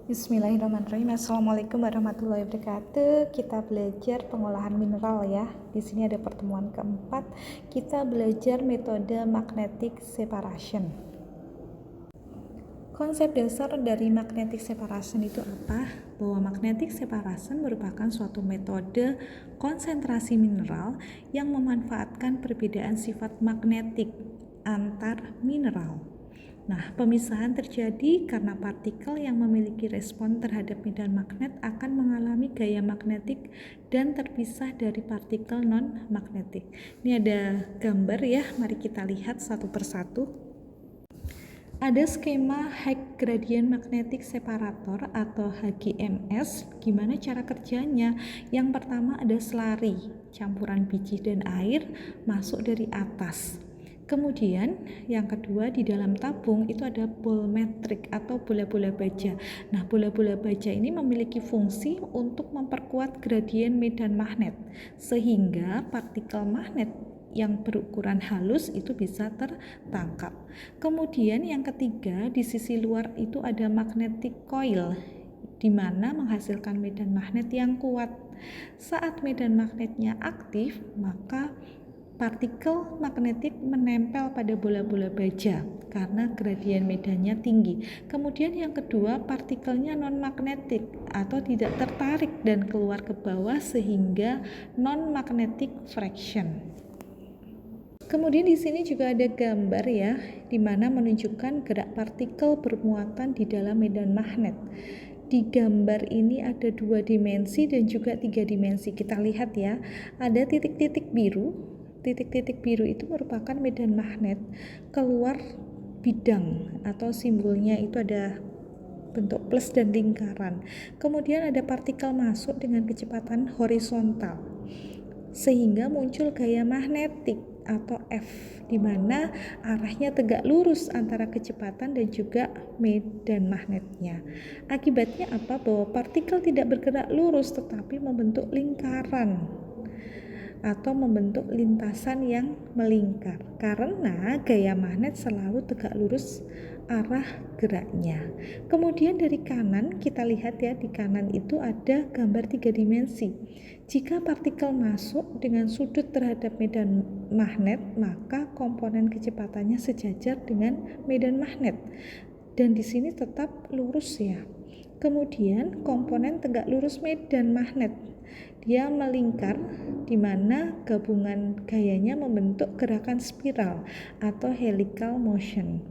Bismillahirrahmanirrahim. Assalamualaikum warahmatullahi wabarakatuh. Kita belajar pengolahan mineral ya. Di sini ada pertemuan keempat. Kita belajar metode magnetic separation. Konsep dasar dari magnetic separation itu apa? Bahwa magnetic separation merupakan suatu metode konsentrasi mineral yang memanfaatkan perbedaan sifat magnetik antar mineral. Nah, pemisahan terjadi karena partikel yang memiliki respon terhadap medan magnet akan mengalami gaya magnetik dan terpisah dari partikel non-magnetik. Ini ada gambar ya, mari kita lihat satu persatu. Ada skema high gradient magnetic separator atau HGMS. Gimana cara kerjanya? Yang pertama ada slurry, campuran biji dan air masuk dari atas. Kemudian yang kedua di dalam tabung itu ada bolmetrik atau bola-bola baja. Nah, bola-bola baja ini memiliki fungsi untuk memperkuat gradien medan magnet sehingga partikel magnet yang berukuran halus itu bisa tertangkap. Kemudian yang ketiga di sisi luar itu ada magnetic coil di mana menghasilkan medan magnet yang kuat. Saat medan magnetnya aktif, maka partikel magnetik menempel pada bola-bola baja karena gradien medannya tinggi. Kemudian yang kedua, partikelnya non-magnetik atau tidak tertarik dan keluar ke bawah sehingga non-magnetic fraction. Kemudian di sini juga ada gambar ya, di mana menunjukkan gerak partikel bermuatan di dalam medan magnet. Di gambar ini ada 2 dimensi dan juga 3 dimensi. Kita lihat ya, ada titik-titik biru. Titik-titik biru itu merupakan medan magnet keluar bidang atau simbolnya itu ada bentuk plus dan lingkaran. Kemudian ada partikel masuk dengan kecepatan horizontal sehingga muncul gaya magnetik atau F, di mana arahnya tegak lurus antara kecepatan dan juga medan magnetnya. Akibatnya apa? Bahwa partikel tidak bergerak lurus tetapi membentuk lingkaran atau membentuk lintasan yang melingkar karena gaya magnet selalu tegak lurus arah geraknya. Kemudian dari kanan kita lihat ya, di kanan itu ada gambar 3 dimensi. Jika partikel masuk dengan sudut terhadap medan magnet, maka komponen kecepatannya sejajar dengan medan magnet dan di sini tetap lurus ya. Kemudian komponen tegak lurus medan magnet, dia melingkar di mana gabungan gayanya membentuk gerakan spiral atau helical motion.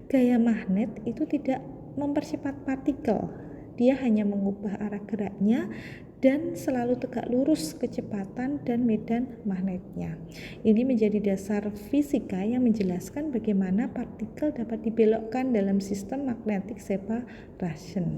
Gaya magnet itu tidak mempercepat partikel, dia hanya mengubah arah geraknya dan selalu tegak lurus kecepatan dan medan magnetnya. Ini menjadi dasar fisika yang menjelaskan bagaimana partikel dapat dibelokkan dalam sistem magnetic separation.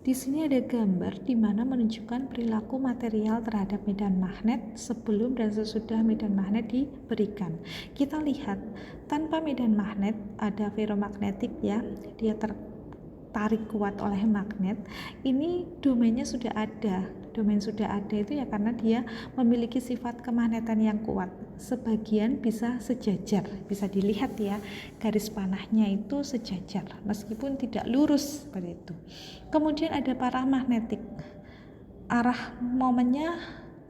Di sini ada gambar di mana menunjukkan perilaku material terhadap medan magnet sebelum dan sesudah medan magnet diberikan. Kita lihat tanpa medan magnet ada ferromagnetik ya, dia tertarik kuat oleh magnet. Ini domainnya sudah ada. Domain sudah ada itu ya karena dia memiliki sifat kemagnetan yang kuat. Sebagian bisa sejajar, bisa dilihat ya, garis panahnya itu sejajar meskipun tidak lurus seperti itu. Kemudian ada paramagnetik, arah momennya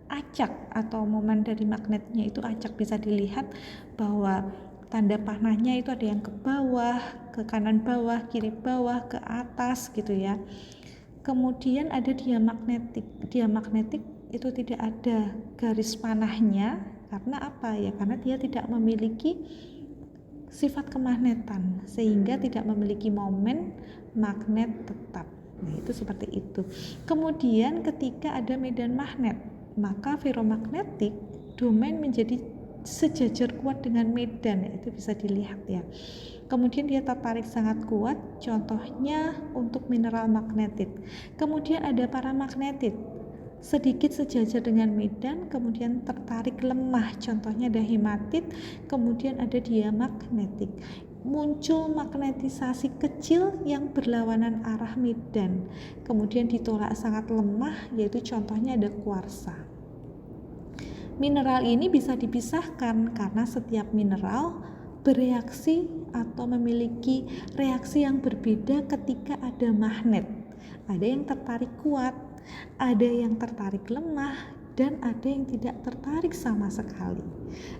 acak atau momen dari magnetnya itu acak, bisa dilihat bahwa tanda panahnya itu ada yang ke bawah, ke kanan bawah, kiri bawah, ke atas gitu ya. Kemudian ada diamagnetik. Diamagnetik itu tidak ada garis panahnya karena apa ya? Karena dia tidak memiliki sifat kemagnetan sehingga tidak memiliki momen magnet tetap. Nah, itu seperti itu. Kemudian ketika ada medan magnet, maka ferromagnetik domain menjadi sejajar kuat dengan medan, itu bisa dilihat ya. Kemudian dia tertarik sangat kuat, contohnya untuk mineral magnetit. Kemudian ada paramagnetit, sedikit sejajar dengan medan, kemudian tertarik lemah, contohnya ada hematit. Kemudian ada diamagnetik, muncul magnetisasi kecil yang berlawanan arah medan, kemudian ditolak sangat lemah, yaitu contohnya ada kuarsa. Mineral ini bisa dipisahkan karena setiap mineral bereaksi atau memiliki reaksi yang berbeda ketika ada magnet. Ada yang tertarik kuat, ada yang tertarik lemah, dan ada yang tidak tertarik sama sekali.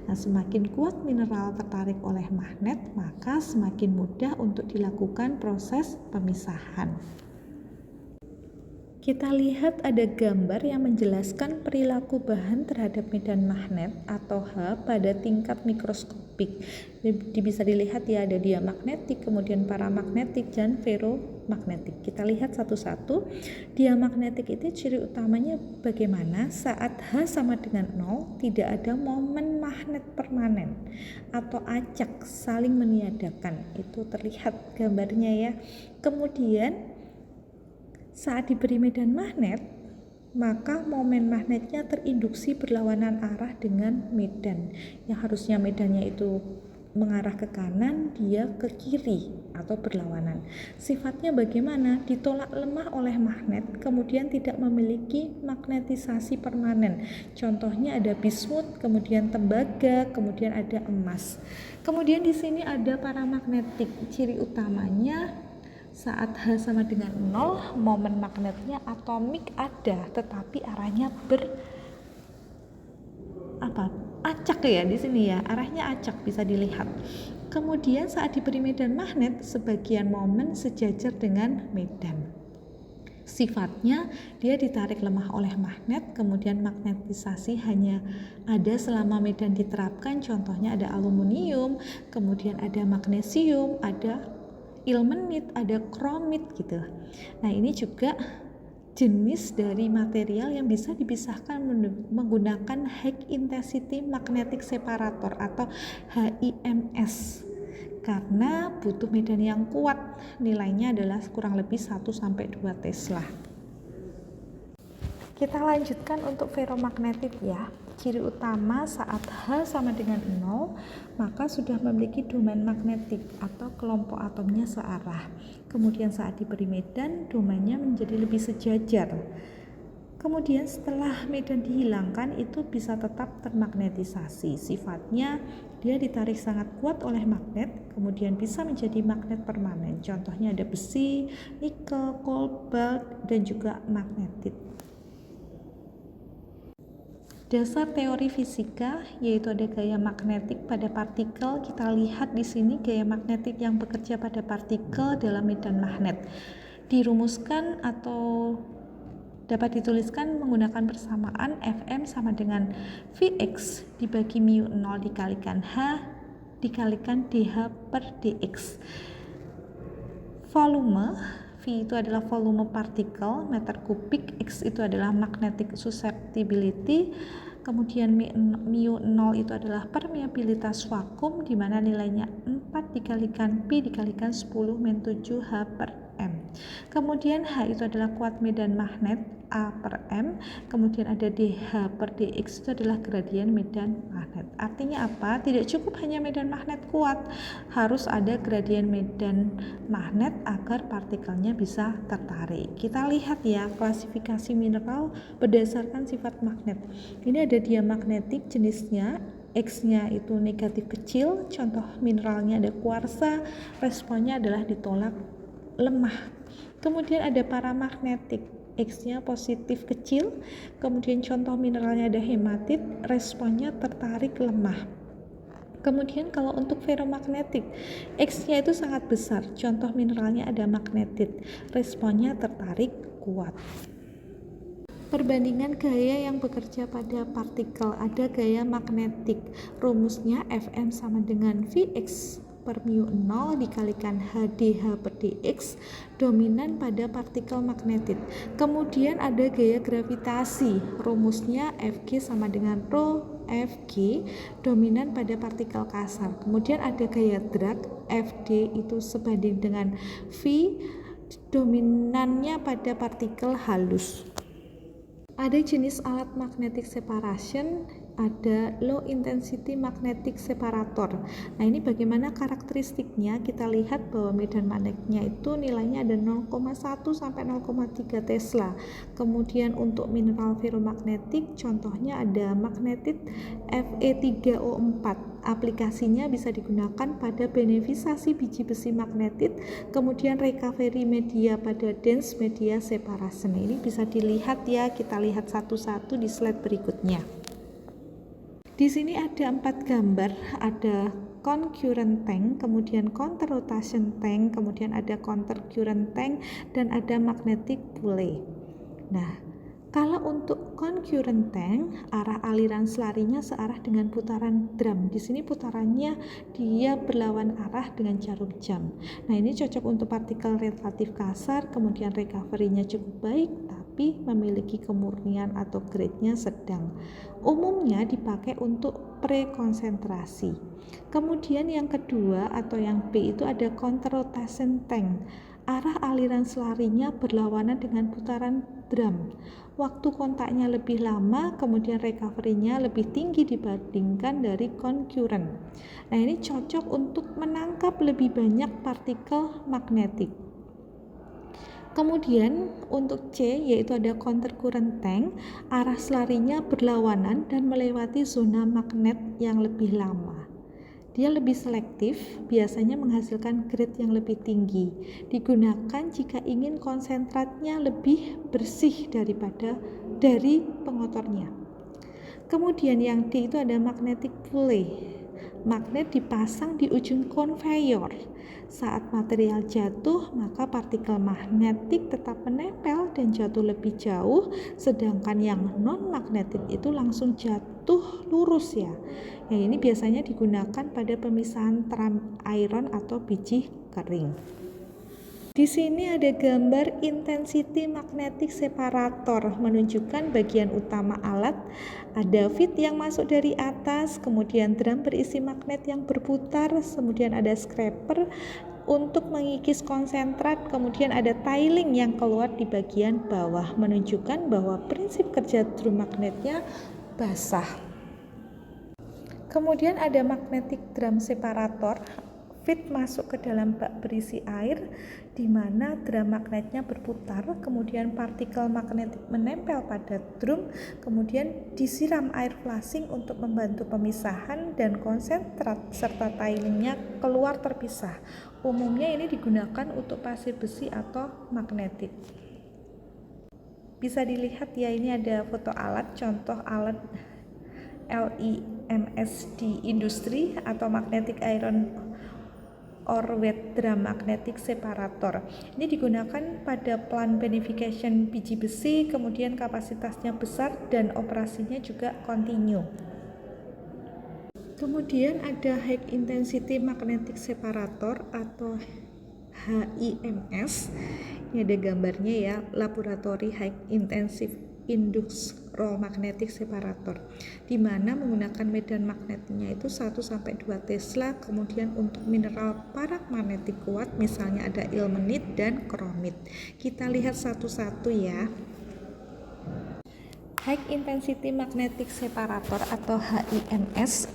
Nah, semakin kuat mineral tertarik oleh magnet, maka semakin mudah untuk dilakukan proses pemisahan. Kita lihat ada gambar yang menjelaskan perilaku bahan terhadap medan magnet atau H pada tingkat mikroskopik. Bisa dilihat ya, ada diamagnetik, kemudian paramagnetik, dan ferromagnetik. Kita lihat satu-satu. Diamagnetik itu ciri utamanya bagaimana saat H sama dengan 0, tidak ada momen magnet permanen atau acak saling meniadakan. Itu terlihat gambarnya ya. Kemudian saat diberi medan magnet, maka momen magnetnya terinduksi berlawanan arah dengan medan. Yang harusnya medannya itu mengarah ke kanan, dia ke kiri atau berlawanan. Sifatnya bagaimana? Ditolak lemah oleh magnet, kemudian tidak memiliki magnetisasi permanen. Contohnya ada bismut, kemudian tembaga, kemudian ada emas. Kemudian di sini ada paramagnetik. Ciri utamanya saat H sama dengan 0, momen magnetnya atomik ada, tetapi arahnya acak ya di sini ya, arahnya acak bisa dilihat. Kemudian saat diberi medan magnet, sebagian momen sejajar dengan medan. Sifatnya dia ditarik lemah oleh magnet, kemudian magnetisasi hanya ada selama medan diterapkan. Contohnya ada aluminium, kemudian ada magnesium, ada ilmenit, ada kromit gitu. Nah, ini juga jenis dari material yang bisa dipisahkan menggunakan high intensity magnetic separator atau HIMS, karena butuh medan yang kuat, nilainya adalah kurang lebih 1-2 Tesla. Kita lanjutkan untuk ferromagnetik ya. Ciri utama saat H sama dengan 0, maka sudah memiliki domain magnetik atau kelompok atomnya searah. Kemudian saat diberi medan, domainnya menjadi lebih sejajar. Kemudian setelah medan dihilangkan, itu bisa tetap termagnetisasi. Sifatnya dia ditarik sangat kuat oleh magnet, kemudian bisa menjadi magnet permanen. Contohnya ada besi, nikel, kobalt, dan juga magnetit. Dasar teori fisika yaitu ada gaya magnetik pada partikel. Kita lihat di sini gaya magnetik yang bekerja pada partikel dalam medan magnet. Dirumuskan atau dapat dituliskan menggunakan persamaan Fm sama dengan Vx dibagi mu 0 dikalikan H dikalikan dH per dx. Volume V itu adalah volume partikel meter kubik, X itu adalah magnetic susceptibility, kemudian mu 0 itu adalah permeabilitas vakum di mana nilainya 4 dikalikan Pi dikalikan 10 min 7 H per M. Kemudian H itu adalah kuat medan magnet A per M, kemudian ada dH per dx itu adalah gradien medan magnet. Artinya apa? Tidak cukup hanya medan magnet kuat, harus ada gradien medan magnet agar partikelnya bisa tertarik. Kita lihat ya klasifikasi mineral berdasarkan sifat magnet. Ini ada diamagnetik jenisnya, X-nya itu negatif kecil, contoh mineralnya ada kuarsa, responnya adalah ditolak lemah. Kemudian ada paramagnetik, X-nya positif kecil, kemudian contoh mineralnya ada hematit, responnya tertarik lemah. Kemudian kalau untuk ferromagnetik, X-nya itu sangat besar, contoh mineralnya ada magnetit, responnya tertarik kuat. Perbandingan gaya yang bekerja pada partikel, ada gaya magnetik, rumusnya Fm sama dengan Vx per mu 0 dikalikan HdH per dx, dominan pada partikel magnetit. Kemudian ada gaya gravitasi, rumusnya Fg sama dengan rho Fg, dominan pada partikel kasar. Kemudian ada gaya drag, Fd itu sebanding dengan V, dominannya pada partikel halus. Ada jenis alat magnetic separation ada low intensity magnetic separator. Nah, ini bagaimana karakteristiknya? Kita lihat bahwa medan magnetnya itu nilainya ada 0,1 sampai 0,3 Tesla. Kemudian untuk mineral ferromagnetik contohnya ada magnetit Fe3O4. Aplikasinya bisa digunakan pada beneficiasi biji besi magnetit, kemudian recovery media pada dense media separation. Ini bisa dilihat ya, kita lihat satu-satu di slide berikutnya. Di sini ada 4 gambar, ada concurrent tank, kemudian counter rotation tank, kemudian ada counter current tank, dan ada magnetic pulley. Nah, kalau untuk concurrent tank, arah aliran selarinya searah dengan putaran drum. Di sini putarannya dia berlawan arah dengan jarum jam. Nah, ini cocok untuk partikel relatif kasar, kemudian recovery-nya cukup baik, tapi memiliki kemurnian atau grade-nya sedang. Umumnya dipakai untuk prekonsentrasi. Kemudian yang kedua atau yang B itu ada counter rotation tank. Arah aliran selarinya berlawanan dengan putaran drum. Waktu kontaknya lebih lama, kemudian recovery-nya lebih tinggi dibandingkan dari concurrent. Nah, ini cocok untuk menangkap lebih banyak partikel magnetik. Kemudian untuk C yaitu ada counter current tank, arah selarinya berlawanan dan melewati zona magnet yang lebih lama. Dia lebih selektif, biasanya menghasilkan grade yang lebih tinggi. Digunakan jika ingin konsentratnya lebih bersih dari pengotornya. Kemudian yang D itu ada magnetic pulley. Magnet dipasang di ujung konveyor. Saat material jatuh, maka partikel magnetik tetap menempel dan jatuh lebih jauh, sedangkan yang non-magnetik itu langsung jatuh lurus ya. Ya, ini biasanya digunakan pada pemisahan tram iron atau biji kering. Di sini ada gambar intensity magnetic separator menunjukkan bagian utama alat, ada feed yang masuk dari atas, kemudian drum berisi magnet yang berputar, kemudian ada scraper untuk mengikis konsentrat, kemudian ada tiling yang keluar di bagian bawah menunjukkan bahwa prinsip kerja drum magnetnya basah. Kemudian ada magnetic drum separator, feed masuk ke dalam bak berisi air di mana drum magnetnya berputar, kemudian partikel magnetik menempel pada drum, kemudian disiram air flushing untuk membantu pemisahan dan konsentrat serta tilingnya keluar terpisah. Umumnya ini digunakan untuk pasir besi atau magnetik. Bisa dilihat ya, ini ada foto alat, contoh alat LIMS di industri atau magnetic iron or wet drum magnetic separator. Ini digunakan pada plant beneficiation biji besi, kemudian kapasitasnya besar dan operasinya juga continue. Kemudian ada high intensity magnetic separator atau HIMS. Ini ada gambarnya ya, laboratory high intensive induced roll magnetic separator, di mana menggunakan medan magnetnya itu 1-2 Tesla. Kemudian untuk mineral paramagnetik kuat misalnya ada ilmenit dan kromit. Kita lihat satu-satu ya. High intensity magnetic separator atau HIMS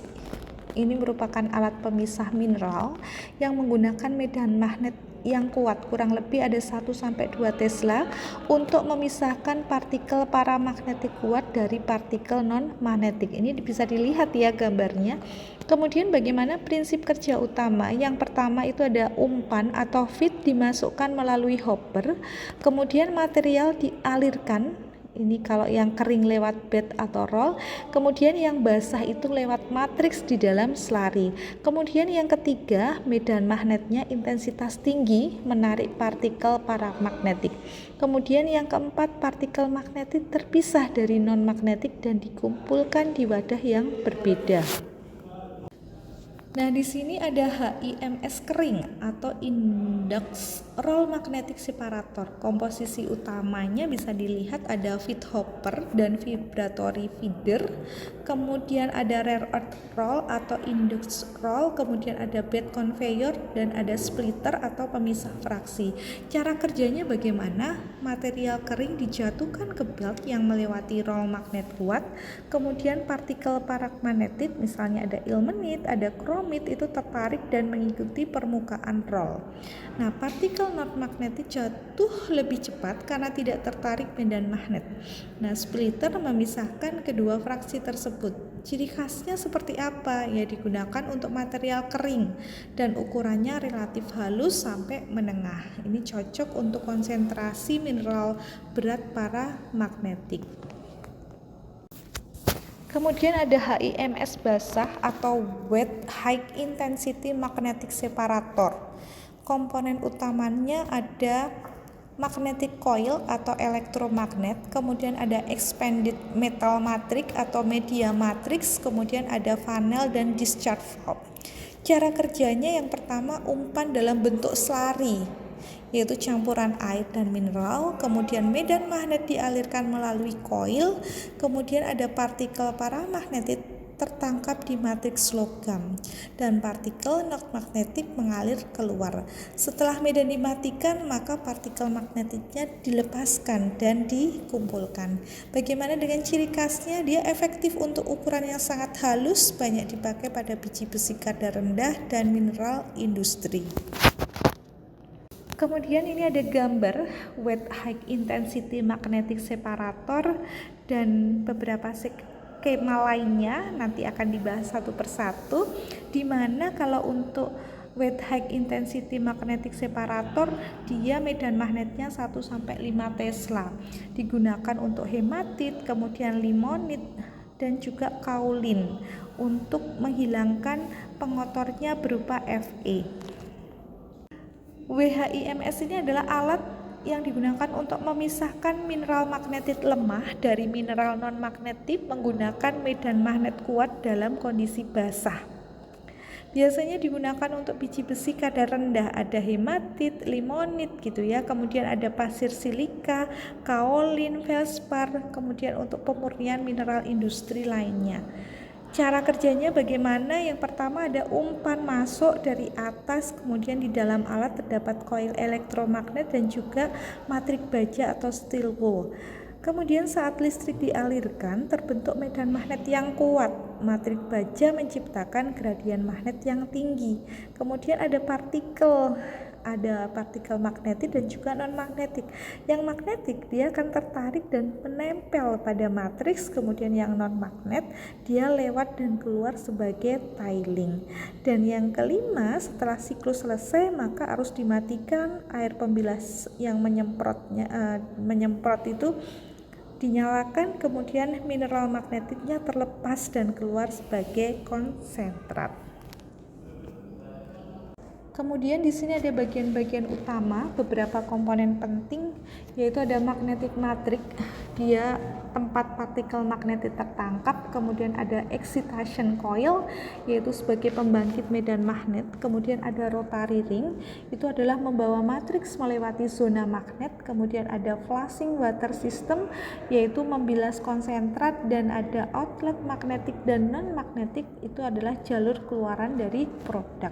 ini merupakan alat pemisah mineral yang menggunakan medan magnet yang kuat, kurang lebih ada 1-2 Tesla untuk memisahkan partikel paramagnetik kuat dari partikel non-magnetik. Ini bisa dilihat ya gambarnya. Kemudian bagaimana prinsip kerja utama? Yang pertama itu ada umpan atau feed dimasukkan melalui hopper, kemudian material dialirkan. Ini kalau yang kering lewat bed atau roll, kemudian yang basah itu lewat matriks di dalam selari. Kemudian yang ketiga, medan magnetnya intensitas tinggi menarik partikel paramagnetik. Kemudian yang keempat, partikel magnetik terpisah dari non-magnetik dan dikumpulkan di wadah yang berbeda. Nah, di sini ada HIMS kering atau induced Role magnetic separator, komposisi utamanya bisa dilihat ada feed hopper dan vibratory feeder, kemudian ada rare earth roll atau index roll, kemudian ada bed conveyor, dan ada splitter atau pemisah fraksi. Cara kerjanya bagaimana? Material kering dijatuhkan ke belt yang melewati roll magnet kuat, kemudian partikel paramagnetit, misalnya ada ilmenit, ada kromit, itu tertarik dan mengikuti permukaan roll. Nah, partikel non-magnetit jatuh lebih cepat karena tidak tertarik medan magnet. Nah, splitter memisahkan kedua fraksi tersebut. Ciri khasnya seperti apa? Ya, digunakan untuk material kering dan ukurannya relatif halus sampai menengah. Ini cocok untuk konsentrasi mineral berat paramagnetik. Kemudian ada HIMS basah atau Wet High Intensity Magnetic Separator. Komponen utamanya ada magnetic coil atau elektromagnet, kemudian ada expanded metal matrix atau media matrix, kemudian ada funnel dan discharge valve. Cara kerjanya yang pertama, umpan dalam bentuk slurry, yaitu campuran air dan mineral, kemudian medan magnet dialirkan melalui coil, kemudian ada partikel paramagnetit tertangkap di matriks logam dan partikel non-magnetik mengalir keluar. Setelah medan dimatikan, maka partikel magnetiknya dilepaskan dan dikumpulkan. Bagaimana dengan ciri khasnya? Dia efektif untuk ukuran yang sangat halus, banyak dipakai pada biji besi kadar rendah dan mineral industri. Kemudian ini ada gambar Wet High Intensity Magnetic Separator dan beberapa skema lainnya nanti akan dibahas satu persatu, di mana kalau untuk Wet High Intensity Magnetic Separator dia medan magnetnya 1-5 Tesla, digunakan untuk hematit, kemudian limonit dan juga kaolin untuk menghilangkan pengotornya berupa Fe. WHIMS ini adalah alat yang digunakan untuk memisahkan mineral magnetit lemah dari mineral non-magnetit menggunakan medan magnet kuat dalam kondisi basah. Biasanya digunakan untuk biji besi kadar rendah, ada hematit, limonit gitu ya, kemudian ada pasir silika, kaolin, felspar, kemudian untuk pemurnian mineral industri lainnya. Cara kerjanya bagaimana? Yang pertama ada umpan masuk dari atas, kemudian di dalam alat terdapat koil elektromagnet dan juga matrik baja atau steel wool. Kemudian saat listrik dialirkan terbentuk medan magnet yang kuat. Matrik baja menciptakan gradien magnet yang tinggi. Kemudian ada partikel magnetik dan juga non-magnetik. Yang magnetik dia akan tertarik dan menempel pada matriks, kemudian yang non-magnet dia lewat dan keluar sebagai tiling. Dan yang kelima, setelah siklus selesai maka harus dimatikan, air pembilas yang menyemprot itu dinyalakan, kemudian mineral magnetiknya terlepas dan keluar sebagai konsentrat. Kemudian di sini ada bagian-bagian utama, beberapa komponen penting, yaitu ada magnetic matrix, dia tempat partikel magnetit tertangkap, kemudian ada excitation coil, yaitu sebagai pembangkit medan magnet, kemudian ada rotary ring, itu adalah membawa matriks melewati zona magnet, kemudian ada flushing water system, yaitu membilas konsentrat, dan ada outlet magnetik dan non-magnetik, itu adalah jalur keluaran dari produk.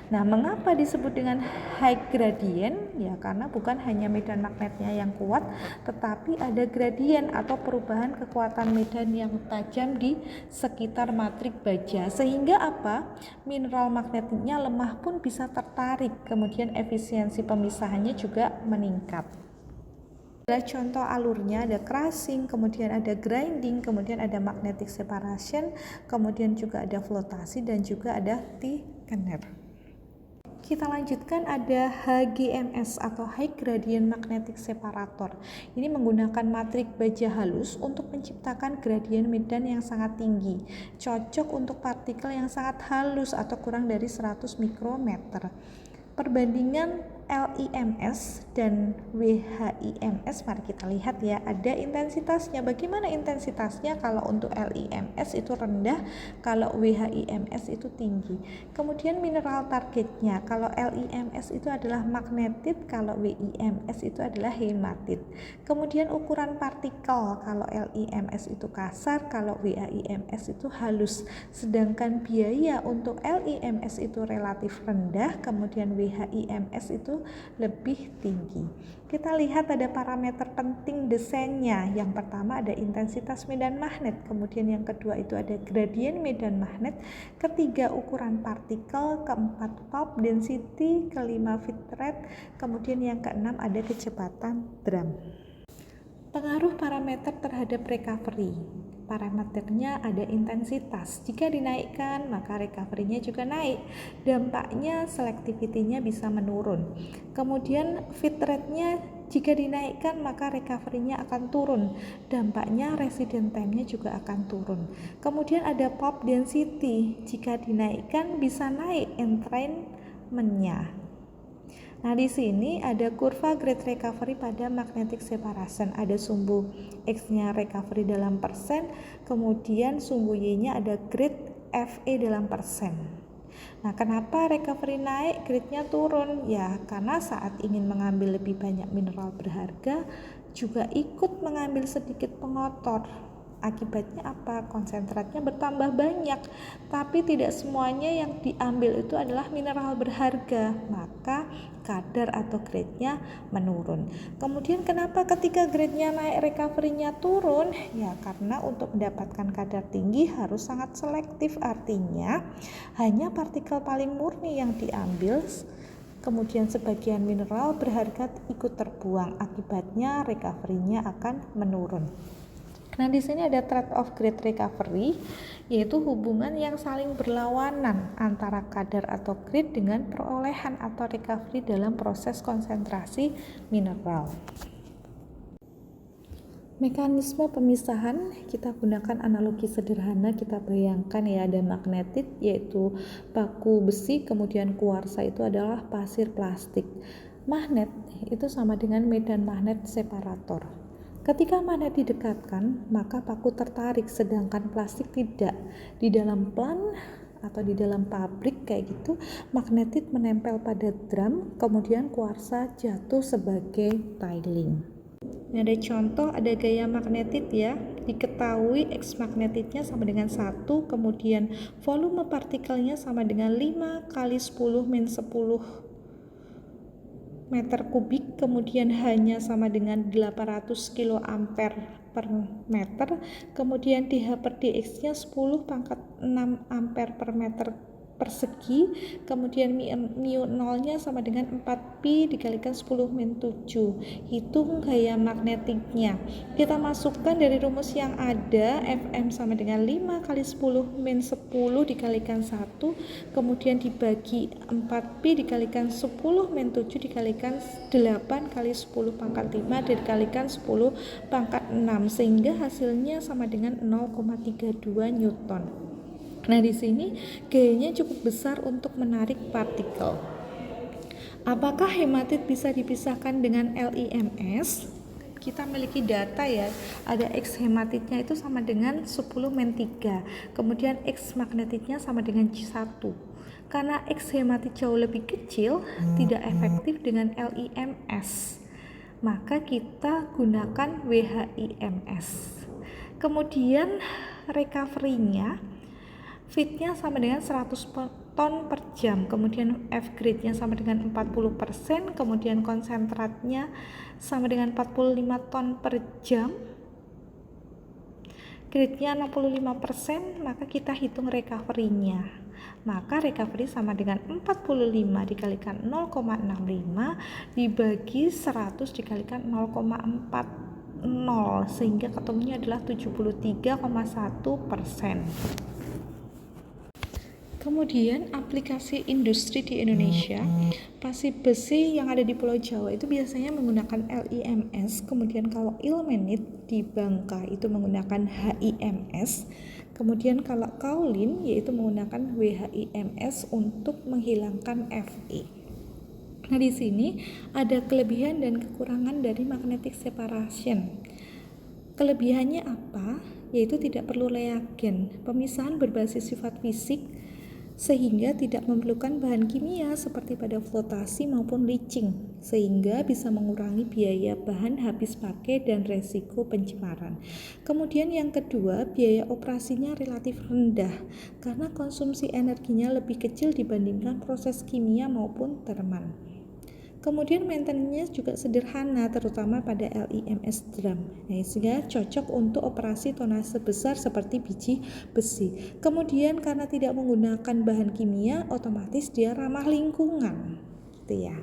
Nah, mengapa disebut dengan high gradient? Ya, karena bukan hanya medan magnetnya yang kuat, tetapi ada gradien atau perubahan kekuatan medan yang tajam di sekitar matrik baja. Sehingga apa? Mineral magnetiknya lemah pun bisa tertarik, kemudian efisiensi pemisahannya juga meningkat. Adalah contoh alurnya, ada crushing, kemudian ada grinding, kemudian ada magnetic separation, kemudian juga ada flotasi, dan juga ada thickener. Kita lanjutkan, ada HGMS atau High Gradient Magnetic Separator. Ini menggunakan matrik baja halus untuk menciptakan gradien medan yang sangat tinggi. Cocok untuk partikel yang sangat halus atau kurang dari 100 mikrometer. Perbandingan LIMS dan WHIMS, mari kita lihat ya, ada intensitasnya. Bagaimana intensitasnya? Kalau untuk LIMS itu rendah, kalau WHIMS itu tinggi. Kemudian mineral targetnya, kalau LIMS itu adalah magnetit, kalau WIMS itu adalah hematit. Kemudian ukuran partikel, kalau LIMS itu kasar, kalau WHIMS itu halus. Sedangkan biaya untuk LIMS itu relatif rendah, kemudian WHIMS itu lebih tinggi. Kita lihat ada parameter penting desainnya. Yang pertama ada intensitas medan magnet, kemudian yang kedua itu ada gradien medan magnet, ketiga ukuran partikel, keempat pulp density, kelima fit rate, kemudian yang keenam ada kecepatan drum. Pengaruh parameter terhadap recovery. Parameternya ada intensitas. Jika dinaikkan, maka recovery-nya juga naik. Dampaknya selectivity-nya bisa menurun. Kemudian fit rate-nya jika dinaikkan, maka recovery-nya akan turun. Dampaknya resident time-nya juga akan turun. Kemudian ada pulp density. Jika dinaikkan bisa naik entrainment-nya. Nah, di sini ada kurva grade recovery pada magnetic separation. Ada sumbu X-nya recovery dalam persen, kemudian sumbu Y-nya ada grade FE dalam persen. Nah, kenapa recovery naik, grade-nya turun? Ya, karena saat ingin mengambil lebih banyak mineral berharga, juga ikut mengambil sedikit pengotor. Akibatnya apa? Konsentratnya bertambah banyak, tapi tidak semuanya yang diambil itu adalah mineral berharga, maka kadar atau grade-nya menurun. Kemudian kenapa ketika grade-nya naik recovery-nya turun? Ya karena untuk mendapatkan kadar tinggi harus sangat selektif, artinya hanya partikel paling murni yang diambil, kemudian sebagian mineral berharga ikut terbuang, akibatnya recovery-nya akan menurun. Nah, di sini ada trade-off grade recovery, yaitu hubungan yang saling berlawanan antara kadar atau grade dengan perolehan atau recovery dalam proses konsentrasi mineral. Mekanisme pemisahan kita gunakan analogi sederhana, kita bayangkan ya ada magnetit yaitu paku besi, kemudian kuarsa itu adalah pasir plastik. Magnet itu sama dengan medan magnet separator. Ketika magnet didekatkan, maka paku tertarik, sedangkan plastik tidak. Di dalam plant atau di dalam pabrik kayak gitu, magnetit menempel pada drum, kemudian kuarsa jatuh sebagai tiling. Ini ada contoh, ada gaya magnetit ya. Diketahui X magnetitnya sama dengan 1, kemudian volume partikelnya sama dengan 5 kali 10 min 10 meter kubik, kemudian hanya sama dengan 800 kilo ampere per meter, kemudian dH per dx nya 10 pangkat 6 ampere per meter persegi, kemudian mu 0 nya sama dengan 4 pi dikalikan 10 min 7. Hitung gaya magnetiknya, kita masukkan dari rumus yang ada, Fm sama dengan 5 kali 10 min 10 dikalikan 1, kemudian dibagi 4 pi dikalikan 10 min 7 dikalikan 8 kali 10 pangkat 5 dikalikan 10 pangkat 6, sehingga hasilnya sama dengan 0,32 Newton. Nah, di sini gayanya cukup besar untuk menarik partikel. Apakah hematit bisa dipisahkan dengan LIMS? Kita memiliki data ya, ada X hematitnya itu sama dengan 10 min 3, kemudian X magnetitnya sama dengan 1. Karena X hematit jauh lebih kecil, tidak efektif dengan LIMS, maka kita gunakan WHIMS. Kemudian recovery-nya, fitnya sama dengan 100 ton per jam, kemudian F grade-nya sama dengan 40%, kemudian konsentratnya sama dengan 45 ton per jam, grade-nya 65%, maka kita hitung recovery-nya. Maka recovery sama dengan 45 dikalikan 0,65 dibagi 100 dikalikan 0,40, sehingga ketemunya adalah 73,1%. Kemudian aplikasi industri di Indonesia, pasir besi yang ada di Pulau Jawa itu biasanya menggunakan LIMS, kemudian kalau ilmenit di Bangka itu menggunakan HIMS, kemudian kalau kaolin yaitu menggunakan WHIMS untuk menghilangkan Fe. Nah, di sini ada kelebihan dan kekurangan dari magnetic separation. Kelebihannya apa? Yaitu tidak perlu reagen, pemisahan berbasis sifat fisik, sehingga tidak memerlukan bahan kimia seperti pada flotasi maupun leaching, sehingga bisa mengurangi biaya bahan habis pakai dan resiko pencemaran. Kemudian yang kedua, biaya operasinya relatif rendah karena konsumsi energinya lebih kecil dibandingkan proses kimia maupun thermal. Kemudian maintenance juga sederhana, terutama pada LIMS drum. Nah, sehingga cocok untuk operasi tonase besar seperti biji besi. Kemudian karena tidak menggunakan bahan kimia, otomatis dia ramah lingkungan, gitu ya.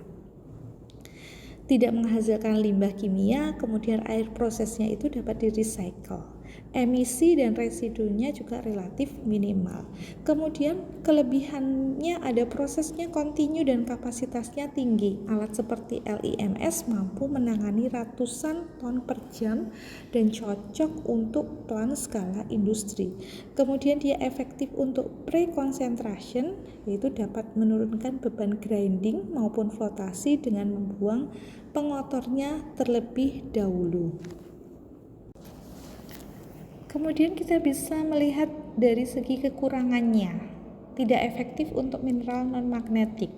Tidak menghasilkan limbah kimia, kemudian air prosesnya itu dapat di-recycle. Emisi dan residunya juga relatif minimal. Kemudian kelebihannya ada prosesnya kontinu dan kapasitasnya tinggi. Alat seperti LIMS mampu menangani ratusan ton per jam dan cocok untuk plant skala industri. Kemudian dia efektif untuk pre-concentration, yaitu dapat menurunkan beban grinding maupun flotasi dengan membuang pengotornya terlebih dahulu. Kemudian kita bisa melihat dari segi kekurangannya. Tidak efektif untuk mineral non-magnetik.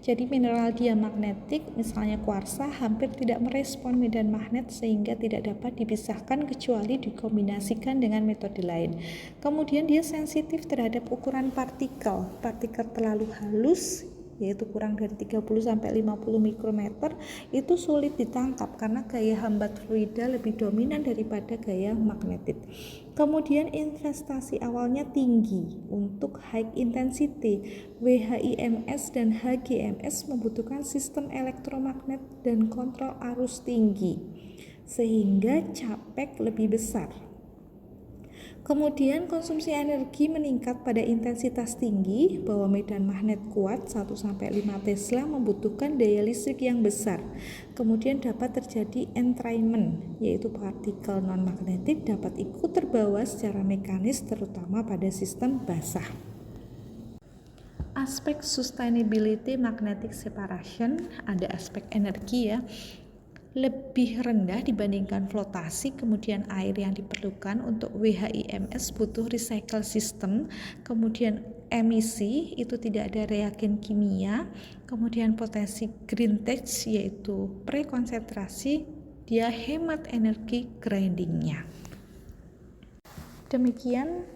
Jadi mineral diamagnetik, misalnya kuarsa, hampir tidak merespon medan magnet sehingga tidak dapat dipisahkan kecuali dikombinasikan dengan metode lain. Kemudian dia sensitif terhadap ukuran partikel. Partikel terlalu halus, yaitu kurang dari 30-50 mikrometer, itu sulit ditangkap karena gaya hambat fluida lebih dominan daripada gaya magnetit. Kemudian investasi awalnya tinggi untuk high intensity. WHIMS dan HGMS membutuhkan sistem elektromagnet dan kontrol arus tinggi, sehingga capek lebih besar. Kemudian konsumsi energi meningkat pada intensitas tinggi, bahwa medan magnet kuat 1-5 Tesla membutuhkan daya listrik yang besar. Kemudian dapat terjadi entrainment, yaitu partikel non-magnetik dapat ikut terbawa secara mekanis terutama pada sistem basah. Aspek sustainability magnetic separation, ada aspek energi ya, lebih rendah dibandingkan flotasi. Kemudian air yang diperlukan untuk WHIMS butuh recycle system. Kemudian emisi itu tidak ada reagen kimia. Kemudian potensi green tech, yaitu prekonsentrasi, dia hemat energi grindingnya. Demikian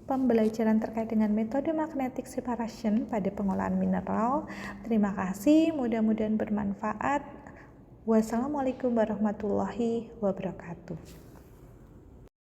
pembelajaran terkait dengan metode magnetic separation pada pengolahan mineral. Terima kasih, mudah-mudahan bermanfaat. Wassalamualaikum warahmatullahi wabarakatuh.